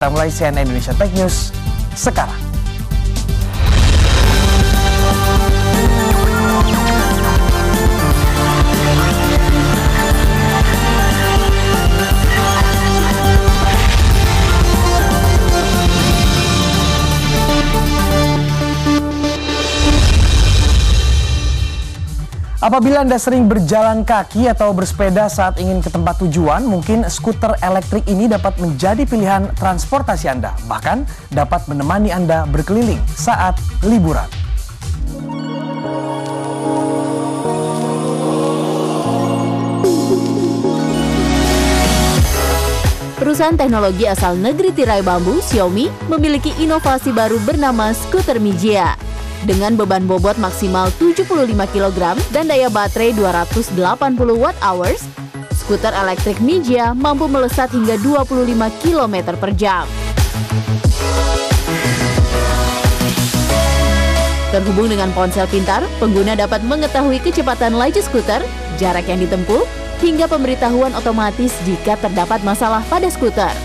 Kita mulai CNN Indonesia Tech News sekarang. Apabila Anda sering berjalan kaki atau bersepeda saat ingin ke tempat tujuan, mungkin skuter elektrik ini dapat menjadi pilihan transportasi Anda. Bahkan dapat menemani Anda berkeliling saat liburan. Perusahaan teknologi asal negeri tirai bambu, Xiaomi, memiliki inovasi baru bernama skuter Mijia. Dengan beban bobot maksimal 75 kg dan daya baterai 280 Wh, skuter elektrik Mijia mampu melesat hingga 25 km per jam. Terhubung dengan ponsel pintar, pengguna dapat mengetahui kecepatan laju skuter, jarak yang ditempuh, hingga pemberitahuan otomatis jika terdapat masalah pada skuter.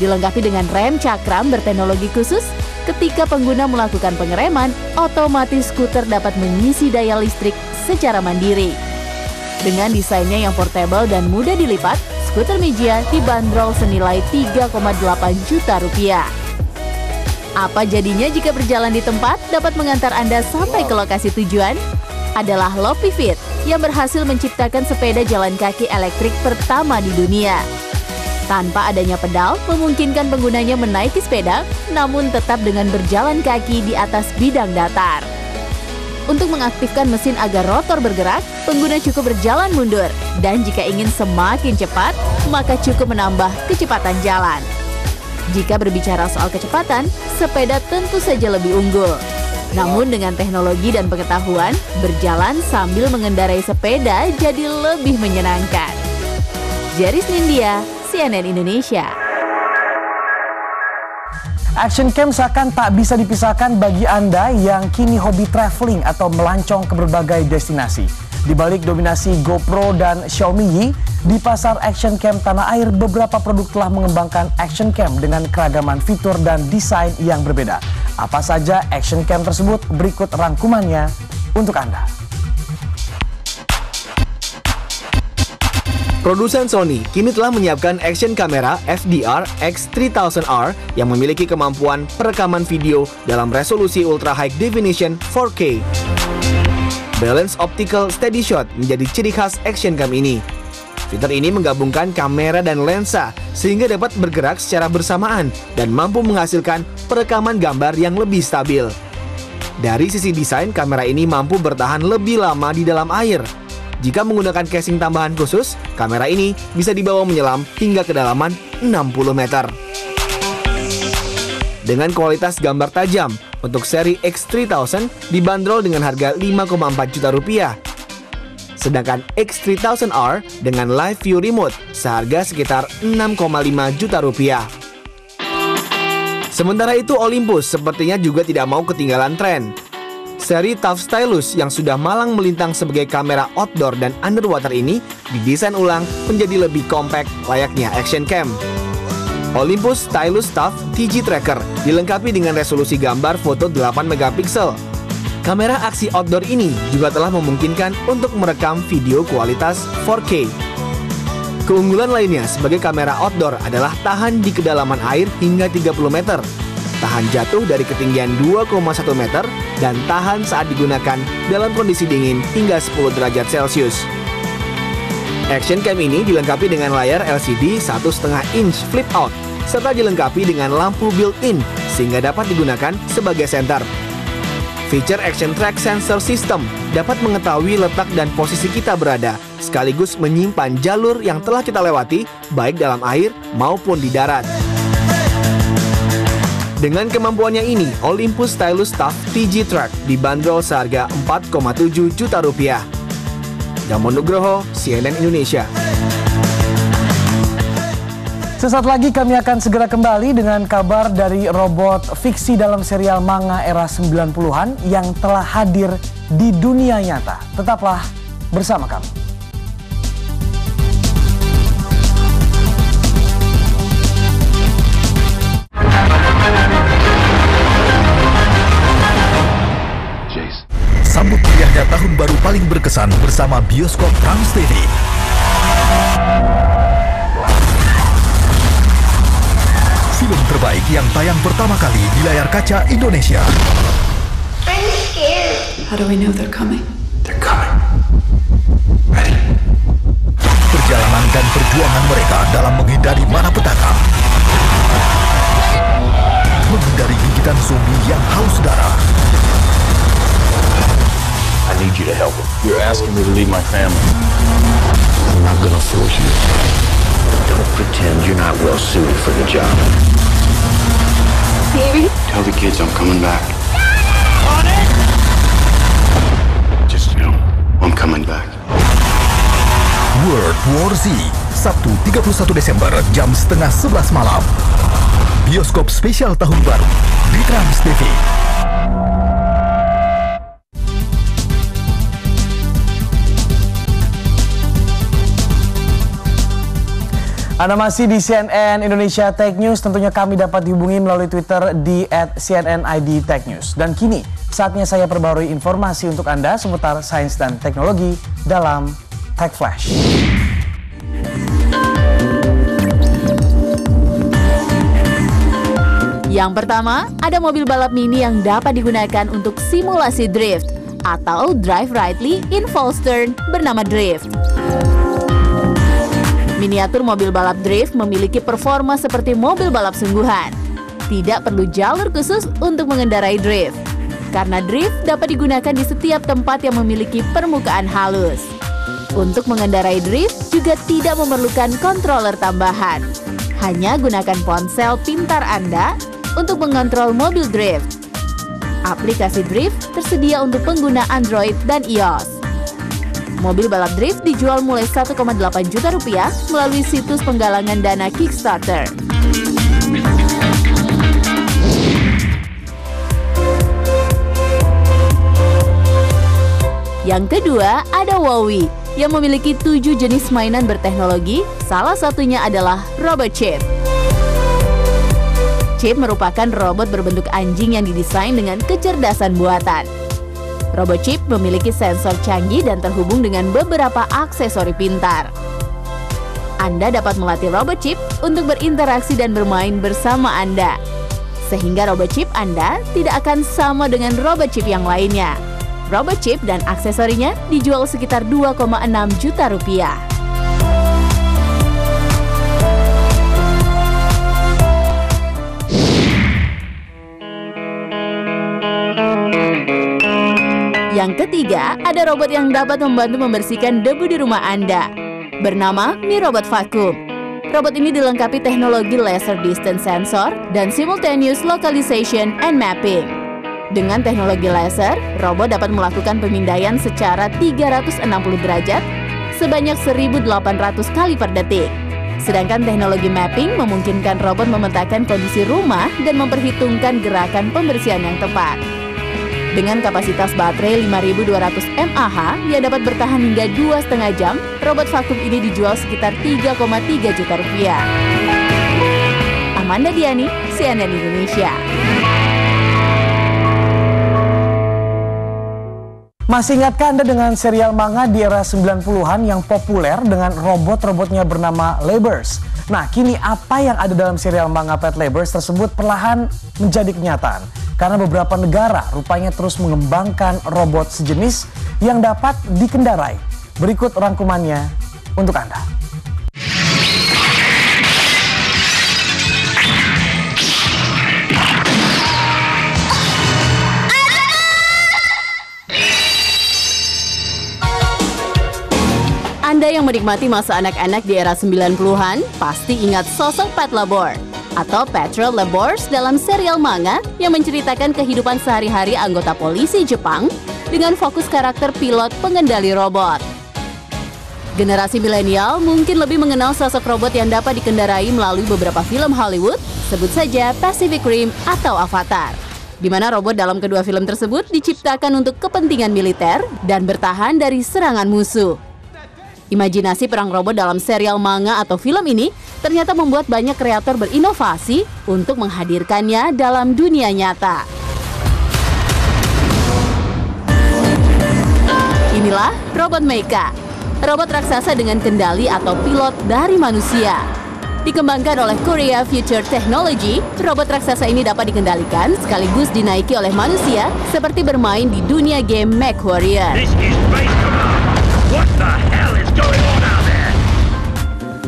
Dilengkapi dengan rem cakram berteknologi khusus, ketika pengguna melakukan pengereman, otomatis skuter dapat mengisi daya listrik secara mandiri. Dengan desainnya yang portable dan mudah dilipat, skuter Mijia dibanderol senilai 3,8 juta rupiah. Apa jadinya jika berjalan di tempat dapat mengantar Anda sampai ke lokasi tujuan? Adalah Lovivit yang berhasil menciptakan sepeda jalan kaki elektrik pertama di dunia. Tanpa adanya pedal, memungkinkan penggunanya menaiki sepeda, namun tetap dengan berjalan kaki di atas bidang datar. Untuk mengaktifkan mesin agar rotor bergerak, pengguna cukup berjalan mundur. Dan jika ingin semakin cepat, maka cukup menambah kecepatan jalan. Jika berbicara soal kecepatan, sepeda tentu saja lebih unggul. Namun dengan teknologi dan pengetahuan, berjalan sambil mengendarai sepeda jadi lebih menyenangkan. Jeris Nindya, CNN Indonesia. Action cam seakan tak bisa dipisahkan bagi Anda yang kini hobi traveling atau melancong ke berbagai destinasi. Di balik dominasi GoPro dan Xiaomi Yi, di pasar action cam tanah air beberapa produk telah mengembangkan action cam dengan keragaman fitur dan desain yang berbeda. Apa saja action cam tersebut? Berikut rangkumannya untuk Anda. Produsen Sony kini telah menyiapkan action kamera FDR X3000R yang memiliki kemampuan perekaman video dalam resolusi ultra high definition 4K. Balance Optical Steady Shot menjadi ciri khas action cam ini. Fitur ini menggabungkan kamera dan lensa sehingga dapat bergerak secara bersamaan dan mampu menghasilkan perekaman gambar yang lebih stabil. Dari sisi desain, kamera ini mampu bertahan lebih lama di dalam air. Jika menggunakan casing tambahan khusus, kamera ini bisa dibawa menyelam hingga kedalaman 60 meter. Dengan kualitas gambar tajam, untuk seri X3000 dibanderol dengan harga 5,4 juta rupiah. Sedangkan X3000R dengan Live View Remote seharga sekitar 6,5 juta rupiah. Sementara itu Olympus sepertinya juga tidak mau ketinggalan tren. Seri Tough Stylus yang sudah malang melintang sebagai kamera outdoor dan underwater ini didesain ulang menjadi lebih kompak layaknya action cam. Olympus Stylus Tough TG Tracker dilengkapi dengan resolusi gambar foto 8 megapiksel. Kamera aksi outdoor ini juga telah memungkinkan untuk merekam video kualitas 4K. Keunggulan lainnya sebagai kamera outdoor adalah tahan di kedalaman air hingga 30 meter, tahan jatuh dari ketinggian 2,1 meter, dan tahan saat digunakan dalam kondisi dingin hingga 10 derajat Celcius. Action cam ini dilengkapi dengan layar LCD 1,5 inch flip out, serta dilengkapi dengan lampu built-in sehingga dapat digunakan sebagai senter. Feature Action Track Sensor System dapat mengetahui letak dan posisi kita berada, sekaligus menyimpan jalur yang telah kita lewati, baik dalam air maupun di darat. Dengan kemampuannya ini, Olympus Stylus Tough TG Track dibanderol seharga 4,7 juta rupiah. Damon Nugroho, CNN Indonesia. Sesaat lagi kami akan segera kembali dengan kabar dari robot fiksi dalam serial manga era 90-an yang telah hadir di dunia nyata. Tetaplah bersama kami. bosan bersama bioskop Trans TV. Film terbaik yang tayang pertama kali di layar kaca Indonesia. I'm scared. How do we know they're coming? They're coming. Ready? Perjalanan dan perjuangan mereka dalam menghindari malapetaka. Menghindari gigitan zombie yang haus darah. I need you to help him. You're asking me to leave my family. I'm not gonna force you. Don't pretend you're not well suited for the job. Baby. Tell the kids I'm coming back. Just know, I'm coming back. World War Z, Sabtu 31 Desember jam 10:30 malam. Bioskop spesial tahun baru di Trans TV. Anda masih di CNN Indonesia Tech News. Tentunya kami dapat dihubungi melalui Twitter di @CNNID_TechNews. Dan kini saatnya saya perbarui informasi untuk Anda seputar sains dan teknologi dalam Tech Flash. Yang pertama, ada mobil balap mini yang dapat digunakan untuk simulasi drift atau drive rightly in false turn bernama Drift. Miniatur mobil balap drift memiliki performa seperti mobil balap sungguhan. Tidak perlu jalur khusus untuk mengendarai drift, karena drift dapat digunakan di setiap tempat yang memiliki permukaan halus. Untuk mengendarai drift juga tidak memerlukan controller tambahan. Hanya gunakan ponsel pintar Anda untuk mengontrol mobil drift. Aplikasi drift tersedia untuk pengguna Android dan iOS. Mobil balap drift dijual mulai 1,8 juta rupiah melalui situs penggalangan dana Kickstarter. Yang kedua, ada Wowi yang memiliki 7 jenis mainan berteknologi, salah satunya adalah Robot Chip. Chip merupakan robot berbentuk anjing yang didesain dengan kecerdasan buatan. Robot Chip memiliki sensor canggih dan terhubung dengan beberapa aksesori pintar. Anda dapat melatih Robot Chip untuk berinteraksi dan bermain bersama Anda, sehingga Robot Chip Anda tidak akan sama dengan Robot Chip yang lainnya. Robot Chip dan aksesorinya dijual sekitar 2,6 juta rupiah. Yang ketiga, ada robot yang dapat membantu membersihkan debu di rumah Anda. Bernama Mi Robot Vacuum. Robot ini dilengkapi teknologi laser distance sensor dan simultaneous localization and mapping. Dengan teknologi laser, robot dapat melakukan pemindaian secara 360 derajat sebanyak 1.800 kali per detik. Sedangkan teknologi mapping memungkinkan robot memetakan kondisi rumah dan memperhitungkan gerakan pembersihan yang tepat. Dengan kapasitas baterai 5.200 mAh yang dapat bertahan hingga 2,5 jam, robot vakum ini dijual sekitar 3,3 juta rupiah. Amanda Diani, CNN Indonesia. Masih ingatkah Anda dengan serial manga di era 90-an yang populer dengan robot-robotnya bernama Labers? Nah, kini apa yang ada dalam serial manga Pet Labers tersebut perlahan menjadi kenyataan. Karena beberapa negara rupanya terus mengembangkan robot sejenis yang dapat dikendarai. Berikut rangkumannya untuk Anda. Anda yang menikmati masa anak-anak di era 90-an pasti ingat sosok Pet Labor atau Patrol Labors dalam serial manga yang menceritakan kehidupan sehari-hari anggota polisi Jepang dengan fokus karakter pilot pengendali robot. Generasi milenial mungkin lebih mengenal sosok robot yang dapat dikendarai melalui beberapa film Hollywood, sebut saja Pacific Rim atau Avatar, di mana robot dalam kedua film tersebut diciptakan untuk kepentingan militer dan bertahan dari serangan musuh. Imajinasi perang robot dalam serial manga atau film ini ternyata membuat banyak kreator berinovasi untuk menghadirkannya dalam dunia nyata. Inilah robot Mecha, robot raksasa dengan kendali atau pilot dari manusia. Dikembangkan oleh Korea Future Technology, robot raksasa ini dapat dikendalikan sekaligus dinaiki oleh manusia seperti bermain di dunia game MechWarrior. This is Space Command. What the hell is going on out there?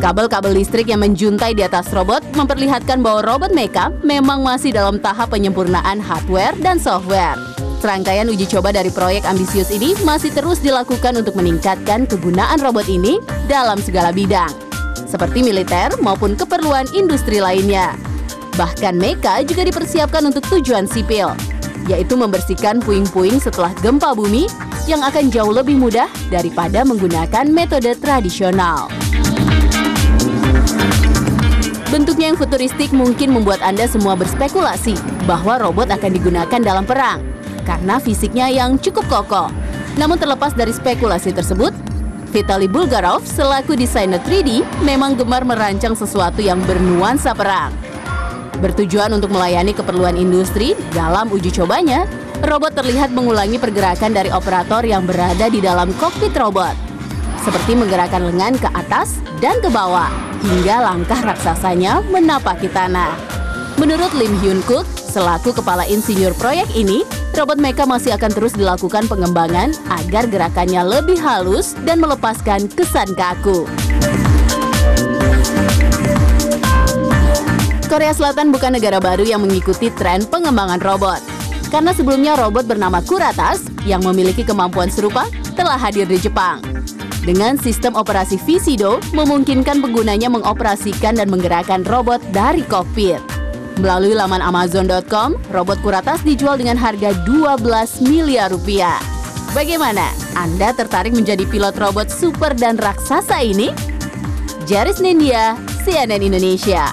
Kabel-kabel listrik yang menjuntai di atas robot memperlihatkan bahwa robot Mecha memang masih dalam tahap penyempurnaan hardware dan software. Serangkaian uji coba dari proyek ambisius ini masih terus dilakukan untuk meningkatkan kegunaan robot ini dalam segala bidang, seperti militer maupun keperluan industri lainnya. Bahkan Mecha juga dipersiapkan untuk tujuan sipil, yaitu membersihkan puing-puing setelah gempa bumi yang akan jauh lebih mudah daripada menggunakan metode tradisional. Bentuknya yang futuristik mungkin membuat Anda semua berspekulasi bahwa robot akan digunakan dalam perang, karena fisiknya yang cukup kokoh. Namun terlepas dari spekulasi tersebut, Vitaly Bulgarov selaku desainer 3D memang gemar merancang sesuatu yang bernuansa perang. Bertujuan untuk melayani keperluan industri, dalam uji cobanya, robot terlihat mengulangi pergerakan dari operator yang berada di dalam kokpit robot, seperti menggerakkan lengan ke atas dan ke bawah, hingga langkah raksasanya menapaki tanah. Menurut Lim Hyun Kook, selaku kepala insinyur proyek ini, robot Mecha masih akan terus dilakukan pengembangan agar gerakannya lebih halus dan melepaskan kesan kaku. Korea Selatan bukan negara baru yang mengikuti tren pengembangan robot. Karena sebelumnya robot bernama Kuratas yang memiliki kemampuan serupa telah hadir di Jepang. Dengan sistem operasi Visido, memungkinkan penggunanya mengoperasikan dan menggerakkan robot dari kokpit. Melalui laman Amazon.com, robot Kuratas dijual dengan harga 12 miliar rupiah. Bagaimana? Anda tertarik menjadi pilot robot super dan raksasa ini? Jaris Nindya, CNN Indonesia.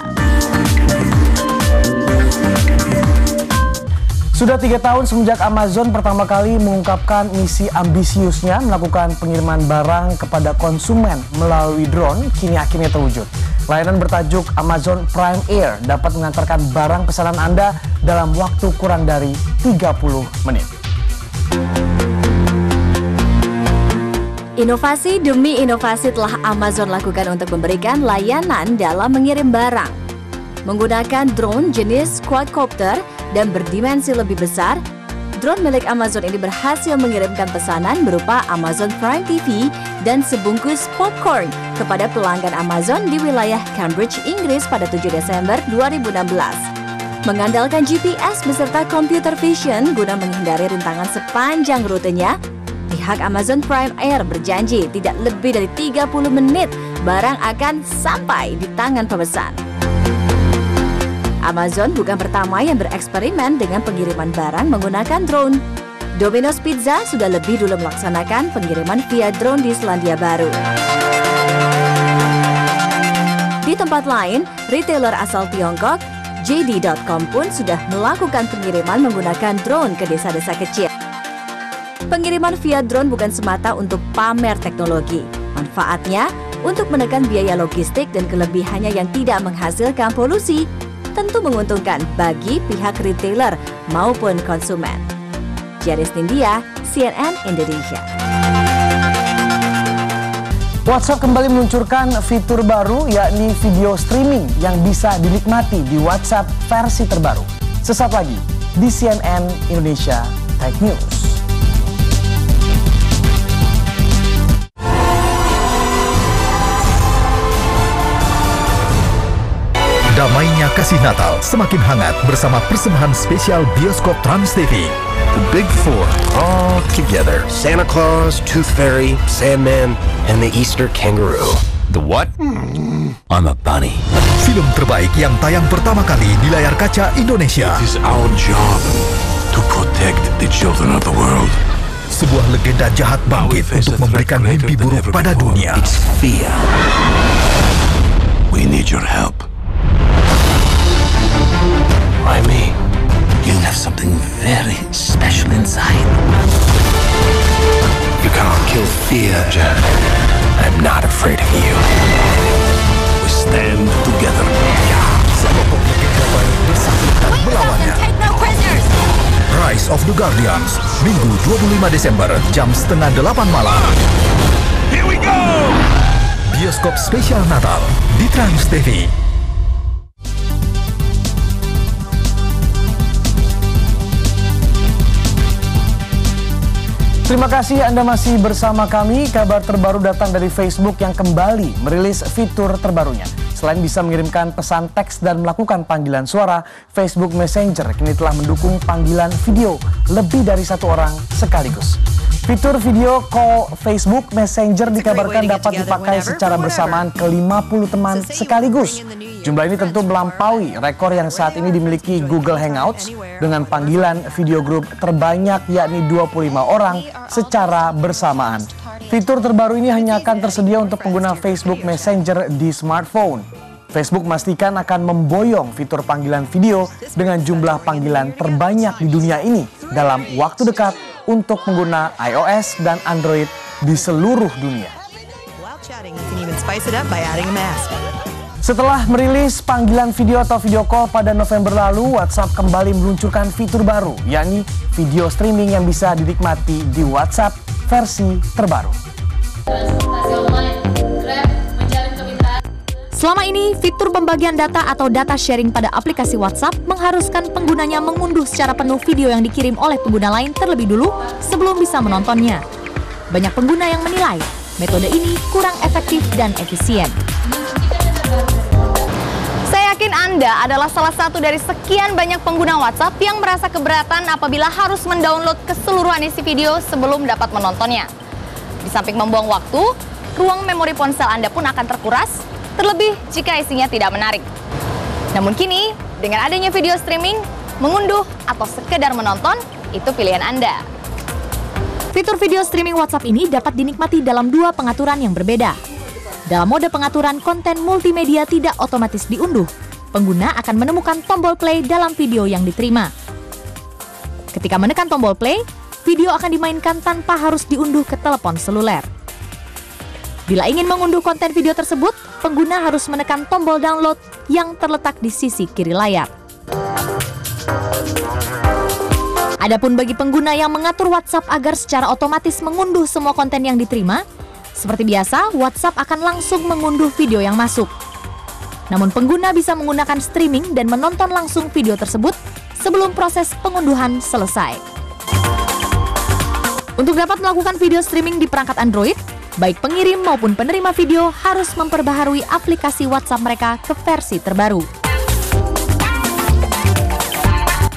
Sudah 3 tahun semenjak Amazon pertama kali mengungkapkan misi ambisiusnya melakukan pengiriman barang kepada konsumen melalui drone, kini akhirnya terwujud. Layanan bertajuk Amazon Prime Air dapat mengantarkan barang pesanan Anda dalam waktu kurang dari 30 menit. Inovasi demi inovasi telah Amazon lakukan untuk memberikan layanan dalam mengirim barang. Menggunakan drone jenis quadcopter dan berdimensi lebih besar, drone milik Amazon ini berhasil mengirimkan pesanan berupa Amazon Prime TV dan sebungkus popcorn kepada pelanggan Amazon di wilayah Cambridge, Inggris pada 7 Desember 2016. Mengandalkan GPS beserta computer vision guna menghindari rintangan sepanjang rutenya, pihak Amazon Prime Air berjanji tidak lebih dari 30 menit barang akan sampai di tangan pemesan. Amazon bukan pertama yang bereksperimen dengan pengiriman barang menggunakan drone. Domino's Pizza sudah lebih dulu melaksanakan pengiriman via drone di Selandia Baru. Di tempat lain, retailer asal Tiongkok, JD.com pun sudah melakukan pengiriman menggunakan drone ke desa-desa kecil. Pengiriman via drone bukan semata untuk pamer teknologi. Manfaatnya untuk menekan biaya logistik dan kelebihannya yang tidak menghasilkan polusi, tentu menguntungkan bagi pihak retailer maupun konsumen. Jaris Nindya, CNN Indonesia. WhatsApp kembali meluncurkan fitur baru yakni video streaming yang bisa dinikmati di WhatsApp versi terbaru. Sesaat lagi di CNN Indonesia Tech News. Damainya kasih Natal semakin hangat bersama persembahan spesial bioskop Trans TV. The Big Four all together. Santa Claus, Tooth Fairy, Sandman, and the Easter Kangaroo. The what? I'm a bunny. Film terbaik yang tayang pertama kali di layar kaca Indonesia. It is our job to protect the children of the world. Sebuah legenda jahat bangkit untuk memberikan mimpi buruk pada dunia. It's fear. We need your help. Why me? You have something very special inside. You can't kill fear, Jack. I'm not afraid of you. We stand together. Sekelompok legenda baru bersatu dan melawannya. Take no prisoners. Rise of The Guardians, Minggu 25 Desember jam 7:30 malam. Here we go! Bioskop spesial Natal di Trans TV. Terima kasih Anda masih bersama kami. Kabar terbaru datang dari Facebook yang kembali merilis fitur terbarunya. Selain bisa mengirimkan pesan teks dan melakukan panggilan suara, Facebook Messenger kini telah mendukung panggilan video lebih dari satu orang sekaligus. Fitur video call Facebook Messenger dikabarkan dapat dipakai secara bersamaan ke 50 teman sekaligus. Jumlah ini tentu melampaui rekor yang saat ini dimiliki Google Hangouts dengan panggilan video grup terbanyak yakni 25 orang secara bersamaan. Fitur terbaru ini hanya akan tersedia untuk pengguna Facebook Messenger di smartphone. Facebook memastikan akan memboyong fitur panggilan video dengan jumlah panggilan terbanyak di dunia ini dalam waktu dekat untuk pengguna iOS dan Android di seluruh dunia. Setelah merilis panggilan video atau video call pada November lalu, WhatsApp kembali meluncurkan fitur baru, yakni video streaming yang bisa dinikmati di WhatsApp versi terbaru. Selama ini, fitur pembagian data atau data sharing pada aplikasi WhatsApp mengharuskan penggunanya mengunduh secara penuh video yang dikirim oleh pengguna lain terlebih dulu sebelum bisa menontonnya. Banyak pengguna yang menilai metode ini kurang efektif dan efisien. Saya yakin Anda adalah salah satu dari sekian banyak pengguna WhatsApp yang merasa keberatan apabila harus mendownload keseluruhan isi video sebelum dapat menontonnya. Di samping membuang waktu, ruang memori ponsel Anda pun akan terkuras, terlebih jika isinya tidak menarik. Namun kini, dengan adanya video streaming, mengunduh atau sekedar menonton, itu pilihan Anda. Fitur video streaming WhatsApp ini dapat dinikmati dalam dua pengaturan yang berbeda. Dalam mode pengaturan konten multimedia tidak otomatis diunduh, pengguna akan menemukan tombol play dalam video yang diterima. Ketika menekan tombol play, video akan dimainkan tanpa harus diunduh ke telepon seluler. Bila ingin mengunduh konten video tersebut, pengguna harus menekan tombol download yang terletak di sisi kiri layar. Adapun bagi pengguna yang mengatur WhatsApp agar secara otomatis mengunduh semua konten yang diterima, seperti biasa, WhatsApp akan langsung mengunduh video yang masuk. Namun pengguna bisa menggunakan streaming dan menonton langsung video tersebut sebelum proses pengunduhan selesai. Untuk dapat melakukan video streaming di perangkat Android, baik pengirim maupun penerima video harus memperbaharui aplikasi WhatsApp mereka ke versi terbaru.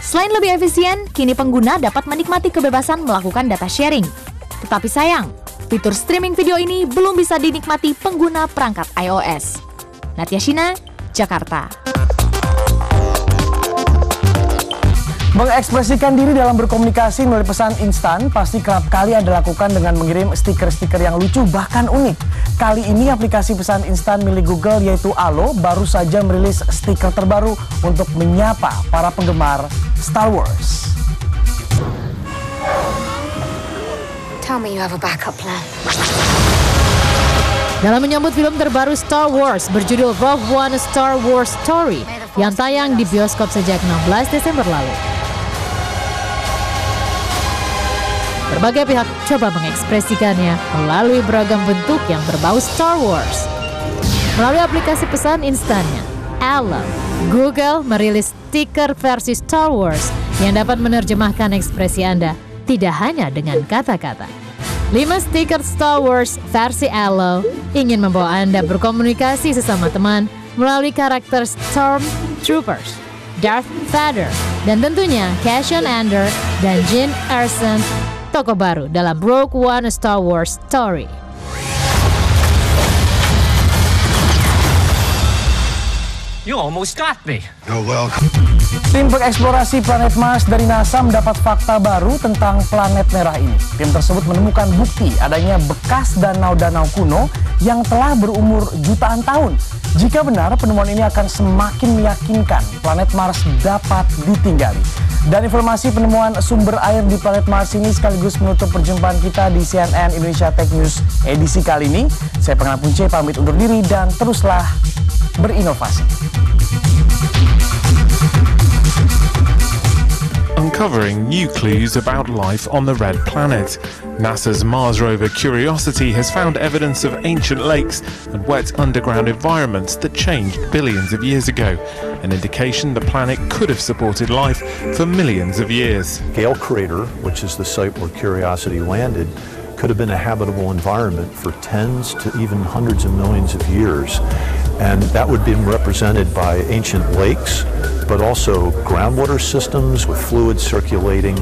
Selain lebih efisien, kini pengguna dapat menikmati kebebasan melakukan data sharing. Tetapi sayang, fitur streaming video ini belum bisa dinikmati pengguna perangkat iOS. Natia Shina, Jakarta. Mengekspresikan diri dalam berkomunikasi melalui pesan instan pasti kerap kali Anda lakukan dengan mengirim stiker-stiker yang lucu bahkan unik. Kali ini aplikasi pesan instan milik Google yaitu Allo baru saja merilis stiker terbaru untuk menyapa para penggemar Star Wars. Tell me you have a backup plan. Dalam menyambut film terbaru Star Wars berjudul Rogue One: A Star Wars Story yang tayang di bioskop sejak 16 Desember lalu. Berbagai pihak coba mengekspresikannya melalui beragam bentuk yang berbau Star Wars. Melalui aplikasi pesan instannya, Allo, Google merilis stiker versi Star Wars yang dapat menerjemahkan ekspresi Anda tidak hanya dengan kata-kata. 5 stiker Star Wars versi Allo ingin membawa Anda berkomunikasi sesama teman melalui karakter Stormtroopers, Darth Vader, dan tentunya Cassian Andor dan Jyn Erso, tokoh baru dalam Rogue One: A Star Wars Story. You almost got me. You're welcome. Tim pengeksplorasi planet Mars dari NASA mendapat fakta baru tentang planet merah ini. Tim tersebut menemukan bukti adanya bekas danau-danau kuno yang telah berumur jutaan tahun. Jika benar, penemuan ini akan semakin meyakinkan planet Mars dapat ditinggali. Dan informasi penemuan sumber air di planet Mars ini sekaligus menutup perjumpaan kita di CNN Indonesia Tech News edisi kali ini. Saya Pengenal Punce pamit undur diri dan teruslah berinovasi. uncovering new clues about life on the red planet. NASA's Mars rover Curiosity has found evidence of ancient lakes and wet underground environments that changed billions of years ago, an indication the planet could have supported life for millions of years. Gale Crater, which is the site where Curiosity landed, could have been a habitable environment for tens to even hundreds of millions of years. And that would be represented by ancient lakes, but also groundwater systems with fluids circulating.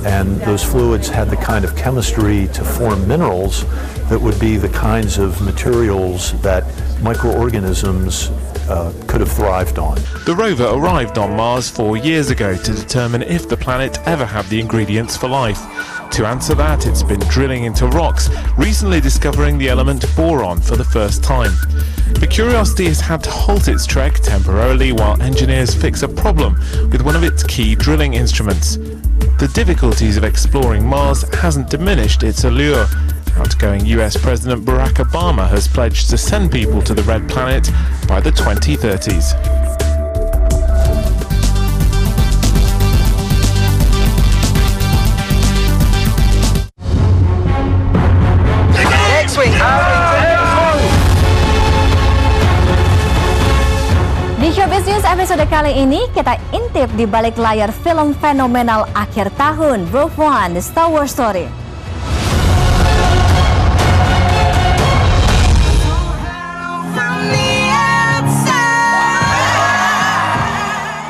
And those fluids had the kind of chemistry to form minerals that would be the kinds of materials that microorganisms could have thrived on. The rover arrived on Mars 4 years ago to determine if the planet ever had the ingredients for life. To answer that, it's been drilling into rocks, recently discovering the element boron for the first time. The Curiosity has had to halt its trek temporarily while engineers fix a problem with one of its key drilling instruments. The difficulties of exploring Mars hasn't diminished its allure. Outgoing US President Barack Obama has pledged to send people to the red planet by the 2030s. Di Showbiz News episode kali ini kita intip di balik layar film fenomenal akhir tahun Rogue One: The Star Wars Story.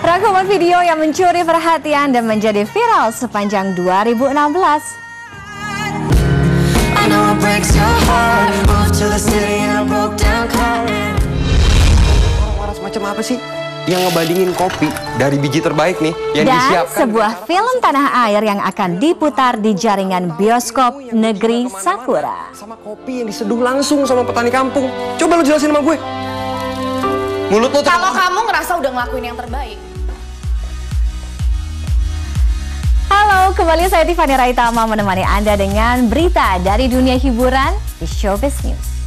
Rangkuman video yang mencuri perhatian dan menjadi viral sepanjang 2016. Macam apa sih yang ngebandingin kopi dari biji terbaik nih yang dan disiapkan? Sebuah film tanah air yang akan diputar di jaringan bioskop Negeri Sakura. Sama kopi yang diseduh langsung sama petani kampung. Coba lu jelasin sama gue. Mulut lu tuh. Kalau kamu ngerasa udah ngelakuin yang terbaik. Halo, kembali saya Tiffany Raitama menemani Anda dengan berita dari dunia hiburan di Showbiz News.